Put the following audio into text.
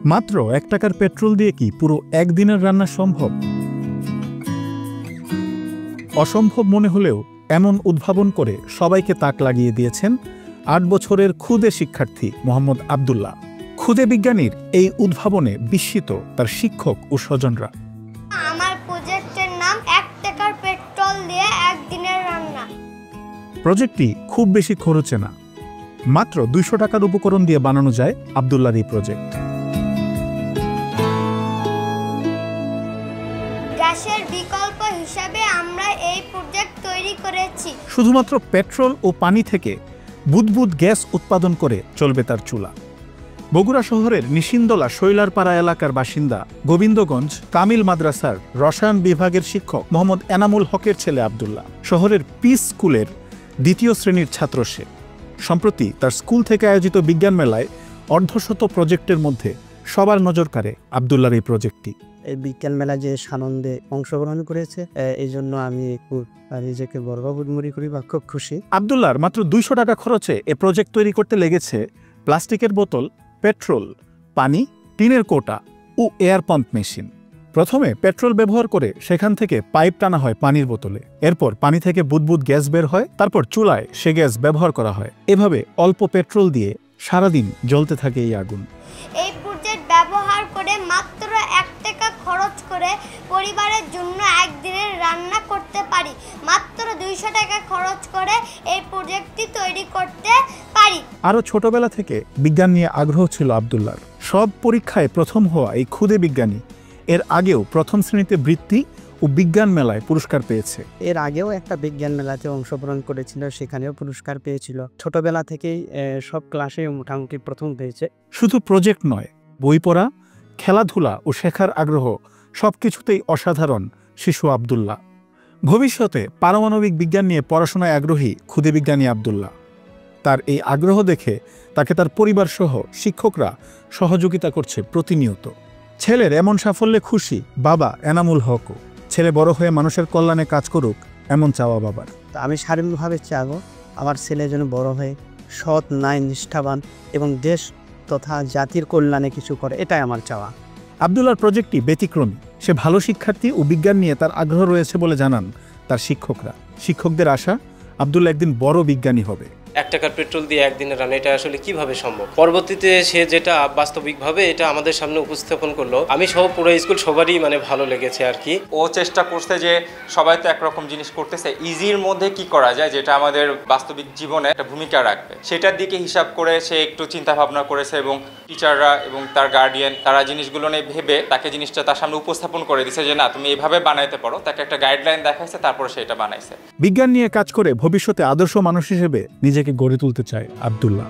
মাত্র 1 টাকার পেট্রোল দিয়ে কি পুরো একদিনের রান্না সম্ভব? অসম্ভব মনে হলেও এমন উদ্ভাবন করে সবাইকে তাক লাগিয়ে দিয়েছেন 8 বছরের ক্ষুদে শিক্ষার্থী মোহাম্মদ আব্দুল্লাহ। ক্ষুদে বিজ্ঞানীর এই উদ্ভাবনে বিস্মিত তার শিক্ষক ও স্বজনরা। আমার প্রজেক্টের নাম 1 টাকার পেট্রোল দিয়ে একদিনের রান্না। প্রজেক্টটি খুব বেশি খরচে না, মাত্র 200 টাকার উপকরণ দিয়ে বানানো যায় আব্দুল্লাহর এই প্রজেক্ট। গ্যাসের বিকল্প হিসাবে আমরা এই প্রজেক্ট তৈরি করেছি। শুধুমাত্র পেট্রোল ও পানি থেকে বুদবুদ গ্যাস উৎপাদন করে চলবে তার চুলা। বগুড়া শহরের নিশিন্দলা শৈলারপাড়া এলাকার বাসিন্দা গোবিন্দগঞ্জ কামিল মাদ্রাসার রসায়ন বিভাগের শিক্ষক মোহাম্মদ এনামুল হকের ছেলে আব্দুল্লাহ শহরের পিস স্কুলের 2য় শ্রেণীর ছাত্র সে। সম্প্রতি তার স্কুল থেকে আয়োজিত বিজ্ঞান মেলায় অর্ধশত প্রজেক্টের মধ্যে সবার নজর কাড়ে আব্দুল্লাহর এই প্রজেক্টটি। এই বিজ্ঞান মেলা যে সানন্দে অংশগ্রহণ করেছে, এই জন্য আমি খুব নিজেকে গর্ববোধ মনে করি বা খুব খুশি। আব্দুল্লাহর মাত্র 200 টাকা খরচে এ প্রজেক্ট তৈরি করতে লেগেছে প্লাস্টিকের বোতল, পেট্রোল, পানি, টিনের কোটা ও এয়ার পাম্প মেশিন। প্রথমে পেট্রোল ব্যবহার করে সেখান থেকে পাইপ টানা হয় পানির বোতলে, এরপর পানি থেকে বুদবুদ গ্যাস বের হয়, তারপর চুলায় সে গ্যাস ব্যবহার করা হয়। এভাবে অল্প পেট্রোল দিয়ে সারাদিন জ্বলতে থাকে এই আগুন। এই প্রজেক্ট ব্যবহার করে মাত্র 1 টাকা খরচ করে পরিবারের জন্য একদিনের রান্না করতে পারি। মাত্র 200 টাকা খরচ করে এই প্রজেক্টটি তৈরি করতে পারি। আরও ছোটবেলা থেকে বিজ্ঞান নিয়ে আগ্রহ ছিল আব্দুল্লাহর। সব পরীক্ষায় প্রথম হওয়া এই ক্ষুদে বিজ্ঞানী এর আগেও প্রথম শ্রেণীতে বৃত্তি ও বিজ্ঞান মেলায় পুরস্কার পেয়েছে। এর আগেও একটা বিজ্ঞান মেলাতে অংশগ্রহণ করেছিল, সেখানেও পুরস্কার পেয়েছিল। ছোটবেলা থেকেই সব ক্লাসে মোটামুটি প্রথম পেয়েছে। শুধু প্রজেক্ট নয়, বই পড়া, খেলাধুলা ও শেখার আগ্রহ সবকিছুতেই অসাধারণ শিশু আব্দুল্লাহ। ভবিষ্যতে পারমাণবিক বিজ্ঞান নিয়ে পড়াশোনায় আগ্রহী ক্ষুদে বিজ্ঞানী আব্দুল্লাহ। তার এই আগ্রহ দেখে তাকে তার পরিবার সহ শিক্ষকরা সহযোগিতা করছে প্রতিনিয়ত। ছেলের এমন সাফল্যে খুশি বাবা এনামুল হকও। ছেলে বড় হয়ে মানুষের কল্যাণে কাজ করুক, এমন চাওয়া বাবার। আমি শারীরিকভাবে চাবো আমার ছেলে যেন বড় হয়ে সৎ, ন্যায়, নিষ্ঠাবান এবং দেশ তথা জাতির কল্যাণে কিছু করে, এটাই আমার চাওয়া। আব্দুল্লাহর প্রজেক্টটি ব্যতিক্রমী। সে ভালো শিক্ষার্থী ও বিজ্ঞান নিয়ে তার আগ্রহ রয়েছে বলে জানান তার শিক্ষকরা। শিক্ষকদের আশা আব্দুল্লাহ একদিন বড় বিজ্ঞানী হবে। 1 টাকার পেট্রোল দিয়ে একদিনের রান্না, এটা আসলে কিভাবে সম্ভব? পরবর্তীতে সে যেটা বাস্তবিকভাবে এটা আমাদের সামনে উপস্থাপন করলো, আমি সহ পুরো স্কুল সবারই ভালো লেগেছে আর কি। ও চেষ্টা করছে যে সবাই তো একরকম জিনিস করতেছে, ইজির মধ্যে কি করা যায় যেটা আমাদের বাস্তবিক জীবনে একটা ভূমিকা রাখবে, সেটার দিকে হিসাব করে সে একটু চিন্তা ভাবনা করেছে এবং টিচাররা এবং তার গার্ডিয়ান তারা জিনিসগুলো নিয়ে ভেবে তাকে জিনিসটা তার সামনে উপস্থাপন করে দিছে যে না তুমি এইভাবে বানাইতে পারো। তাকে একটা গাইডলাইন দেখাইছে, তারপর সে এটা বানাইছে। বিজ্ঞান নিয়ে কাজ করে ভবিষ্যতে আদর্শ মানুষ হিসেবে নিজেকে গড়ে তুলতে চায় আব্দুল্লাহ।